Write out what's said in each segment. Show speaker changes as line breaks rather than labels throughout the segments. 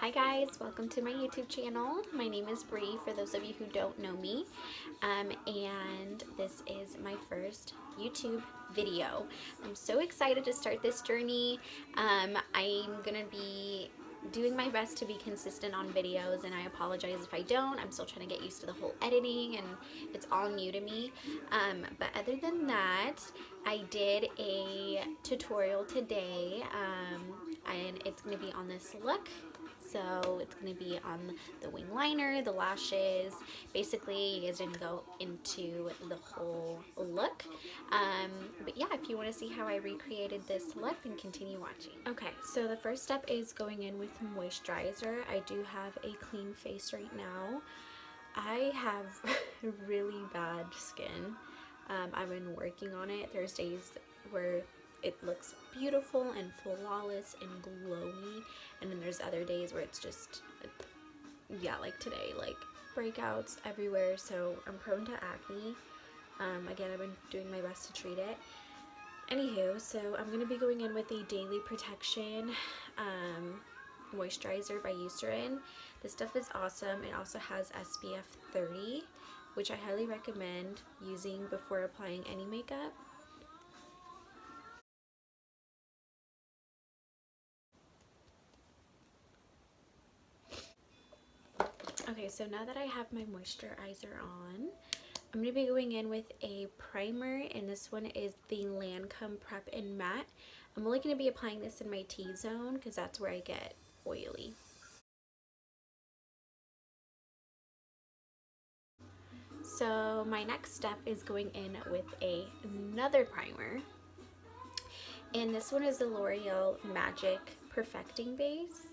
Hi guys, welcome to my YouTube channel. My name is Bree for those of you who don't know me, and this is my first YouTube video. I'm so excited to start this journey. I'm gonna be doing my best to be consistent on videos, and I apologize if I don't. I'm still trying to get used to the whole editing and it's all new to me, but other than that, I did a tutorial today, and it's going to be on this look. So it's going to be on the wing liner, the lashes. Basically, you guys are going to go into the whole look. But yeah, if you want to see how I recreated this look, then continue watching. Okay, so the first step is going in with moisturizer. I do have a clean face right now. I have really bad skin. I've been working on it. There's days where it looks beautiful and flawless and glowy, and then there's other days where it's just, yeah, like today, like breakouts everywhere. So I'm prone to acne. Again, I've been doing my best to treat it. Anywho, so I'm going to be going in with a daily protection moisturizer by Eucerin. This stuff is awesome. It also has SPF 30, which I highly recommend using before applying any makeup. Okay, so now that I have my moisturizer on, I'm going to be going in with a primer, and this one is the Lancome Prep and Matte. I'm only going to be applying this in my T-zone because that's where I get oily. So my next step is going in with another primer, and this one is the L'Oreal Magic Perfecting Base,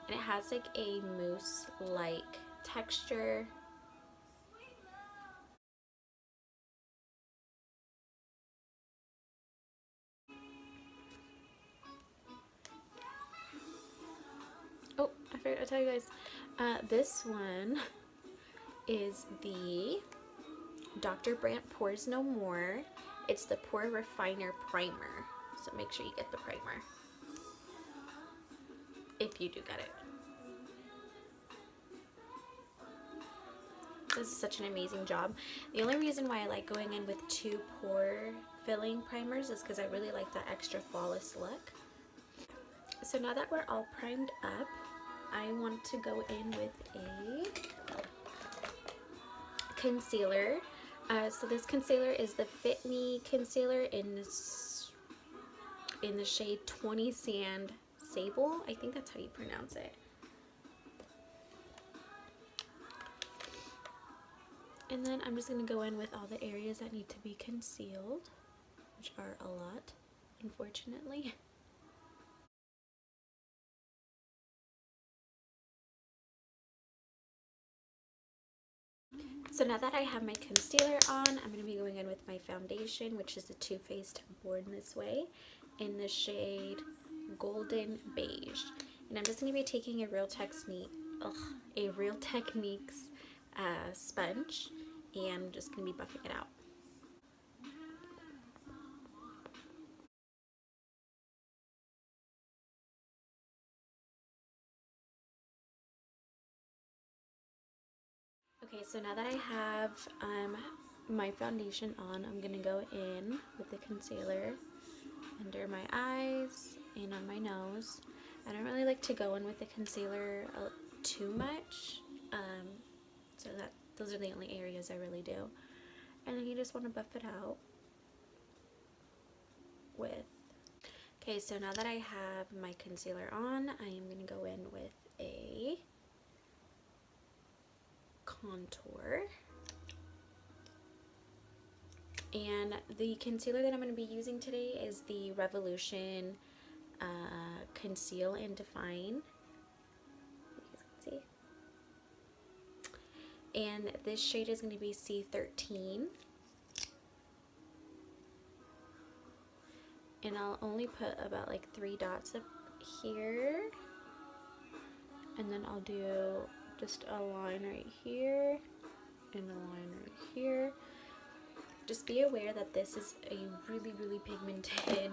and it has like a mousse-like texture. Oh, I forgot to tell you guys, this one is the Dr. Brandt Pores No More. It's the Pore Refiner Primer, so make sure you get the primer if you do get it. This is such an amazing job. The only reason why I like going in with two pore filling primers is because I really like that extra flawless look. So now that we're all primed up, I want to go in with a concealer. So this concealer is the Fit Me concealer in the shade 20 Sand Sable. I think that's how you pronounce it. And then I'm just going to go in with all the areas that need to be concealed, which are a lot, unfortunately. So now that I have my concealer on, I'm going to be going in with my foundation, which is the Too Faced Born This Way, in the shade Golden Beige. And I'm just going to be taking a Real Techniques sponge, and I'm just going to be buffing it out. Okay, so now that I have my foundation on, I'm going to go in with the concealer under my eyes and on my nose. I don't really like to go in with the concealer too much, so those are the only areas I really do. And then you just want to buff it out with. Okay, so now that I have my concealer on, I am going to go in with a contour. And the concealer that I'm going to be using today is the Revolution Conceal and Define. You guys can see. And this shade is going to be C13. And I'll only put about like 3 dots up here. And then I'll do just a line right here and a line right here. Just be aware that this is a really, really pigmented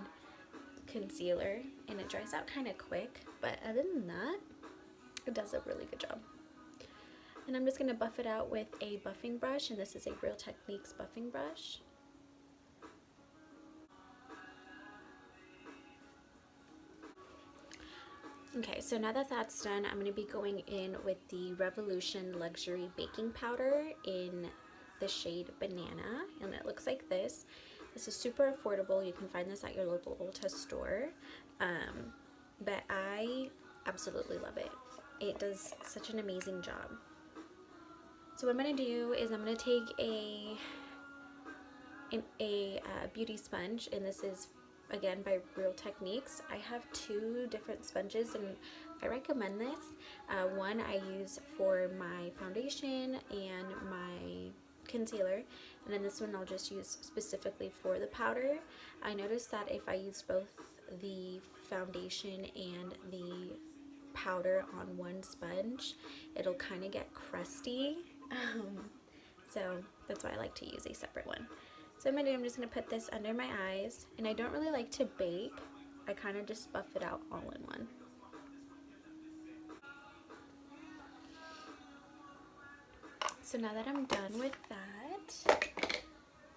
concealer, and it dries out kind of quick, but other than that, It does a really good job. And I'm just going to buff it out with a buffing brush, and this is a Real Techniques buffing brush. Okay, so now that that's done, I'm going to be going in with the Revolution Luxury Baking Powder in the shade Banana, and it looks like this. This is super affordable. You can find this at your local Ulta store, but I absolutely love it. It does such an amazing job. So what I'm going to do is I'm going to take a beauty sponge, and this is again by Real Techniques. I have two different sponges, and I recommend this. One I use for my foundation and my concealer, and then this one I'll just use specifically for the powder. I noticed that if I use both the foundation and the powder on one sponge, it'll kind of get crusty. So that's why I like to use a separate one. So I'm just going to put this under my eyes, and I don't really like to bake. I kind of just buff it out all in one. So now that I'm done with that,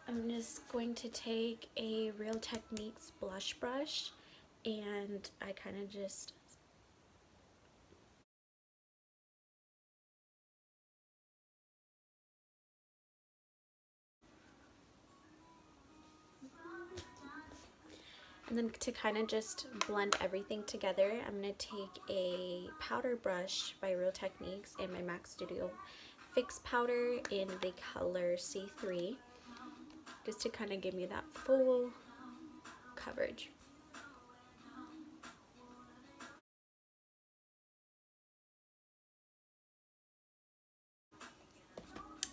I'm just going to take a Real Techniques blush brush, and I kind of just and then to kind of just blend everything together, I'm going to take a powder brush by Real Techniques and my MAC Studio Fix powder in the color C3, just to kind of give me that full coverage.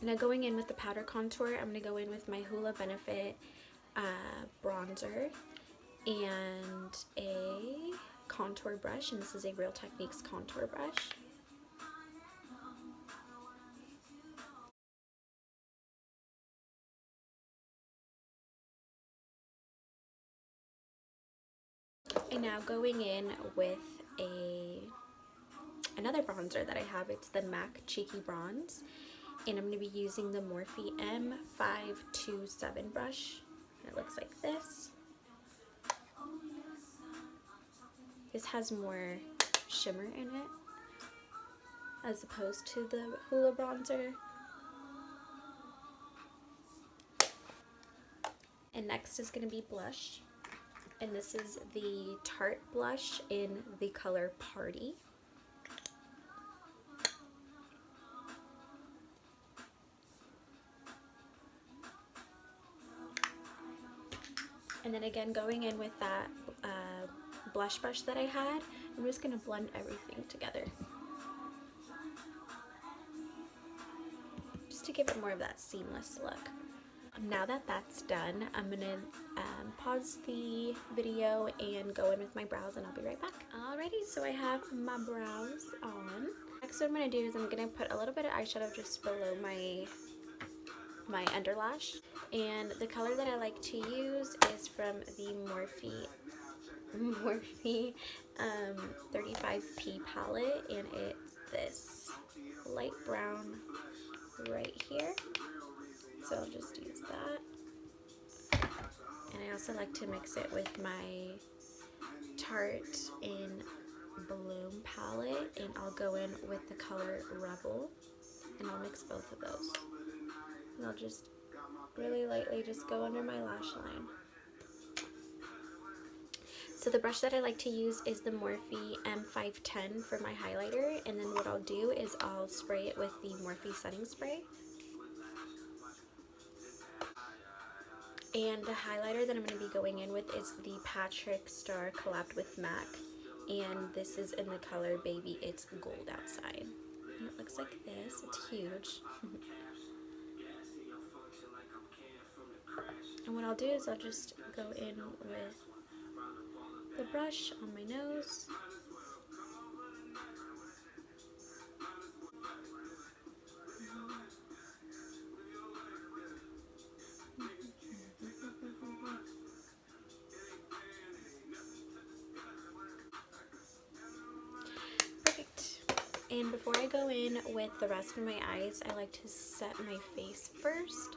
Now going in with the powder contour, I'm going to go in with my Hoola Benefit bronzer and a contour brush, and this is a Real Techniques contour brush. And now going in with another bronzer that I have, it's the MAC Cheeky Bronze, and I'm going to be using the Morphe M527 brush. It looks like this. This has more shimmer in it as opposed to the Hoola bronzer. And next is going to be blush, and this is the Tarte blush in the color Party. And then again, going in with that blush brush that I had, I'm just going to blend everything together, just to give it more of that seamless look. Now that that's done, I'm going to pause the video and go in with my brows, and I'll be right back. Alrighty, so I have my brows on. Next what I'm going to do is I'm going to put a little bit of eyeshadow just below my underlash, and the color that I like to use is from the Morphe 35P palette, and it's this light brown right here, so I'll just use that. And I also like to mix it with my Tarte in Bloom palette, and I'll go in with the color Rebel, and I'll mix both of those, and I'll just really lightly just go under my lash line. So the brush that I like to use is the Morphe M510 for my highlighter, and then what I'll do is I'll spray it with the Morphe setting spray. And the highlighter that I'm going to be going in with is the Patrick Star collabed with MAC, and this is in the color Baby It's Gold Outside. And it looks like this. It's huge. And what I'll do is I'll just go in with the brush on my nose. Perfect. And before I go in with the rest of my eyes, I like to set my face first.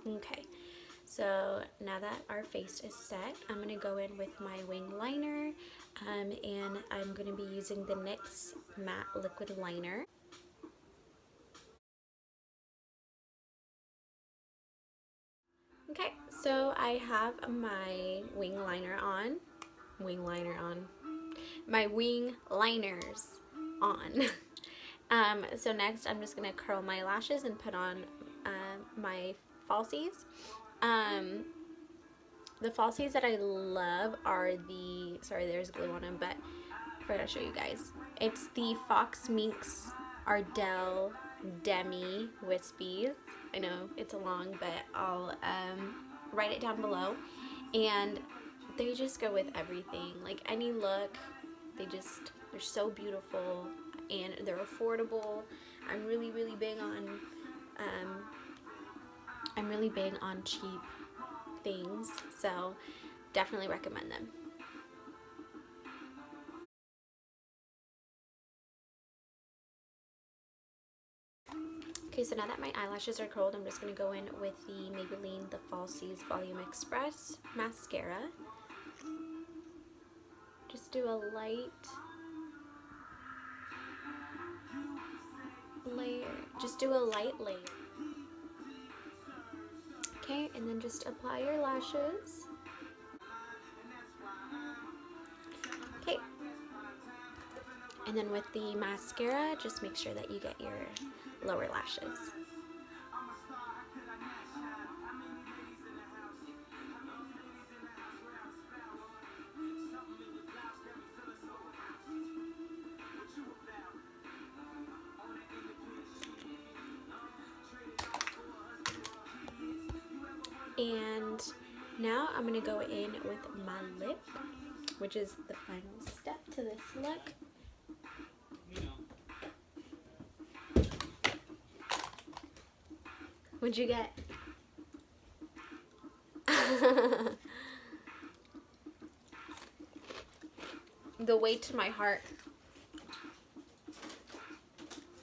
Okay, so now that our face is set, I'm going to go in with my wing liner, and I'm going to be using the NYX Matte Liquid Liner. Okay, so I have my wing liner on. My wing liners on. So next I'm just going to curl my lashes and put on my falsies. The falsies that I love are the, sorry there's glue on them, but I forgot to show you guys. It's the Fox Minx Ardell Demi Wispies. I know it's a long, but I'll write it down below. And they just go with everything, like any look. They're so beautiful and they're affordable. I'm really big on cheap things, so definitely recommend them. Okay, so now that my eyelashes are curled, I'm just going to go in with the Maybelline The Falsies Volume Express mascara. Just do a light layer. Okay, and then just apply your lashes. Okay, and then with the mascara, just make sure that you get your lower lashes. And now I'm going to go in with my lip, which is the final step to this look. What'd you get? The way to my heart.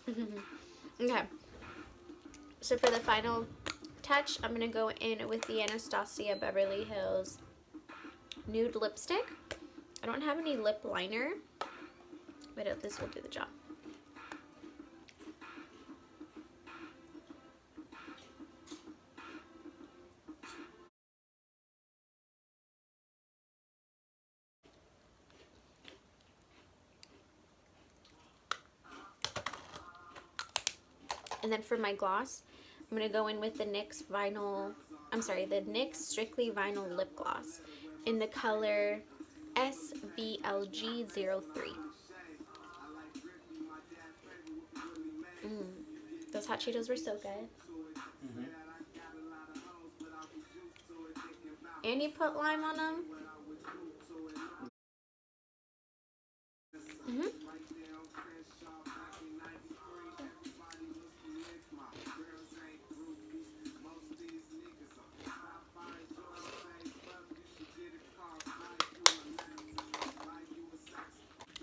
Okay. So for the final touch, I'm going to go in with the Anastasia Beverly Hills Nude Lipstick. I don't have any lip liner, but this will do the job. And then for my gloss, I'm going to go in with the NYX Strictly Vinyl Lip Gloss in the color SVLG03. Those hot Cheetos were so good. And you put lime on them?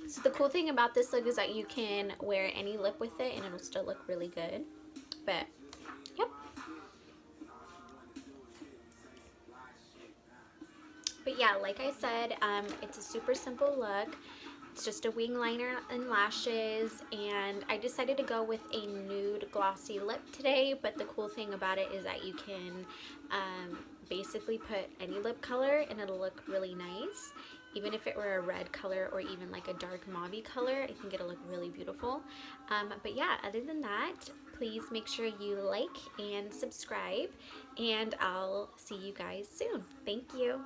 So the cool thing about this look is that you can wear any lip with it and it'll still look really good. But, yep. But yeah, like I said, it's a super simple look. It's just a wing liner and lashes, and I decided to go with a nude glossy lip today, but the cool thing about it is that you can basically put any lip color and it'll look really nice. Even if it were a red color or even like a dark mauve color, I think it'll look really beautiful. But yeah, other than that, please make sure you like and subscribe, and I'll see you guys soon. Thank you.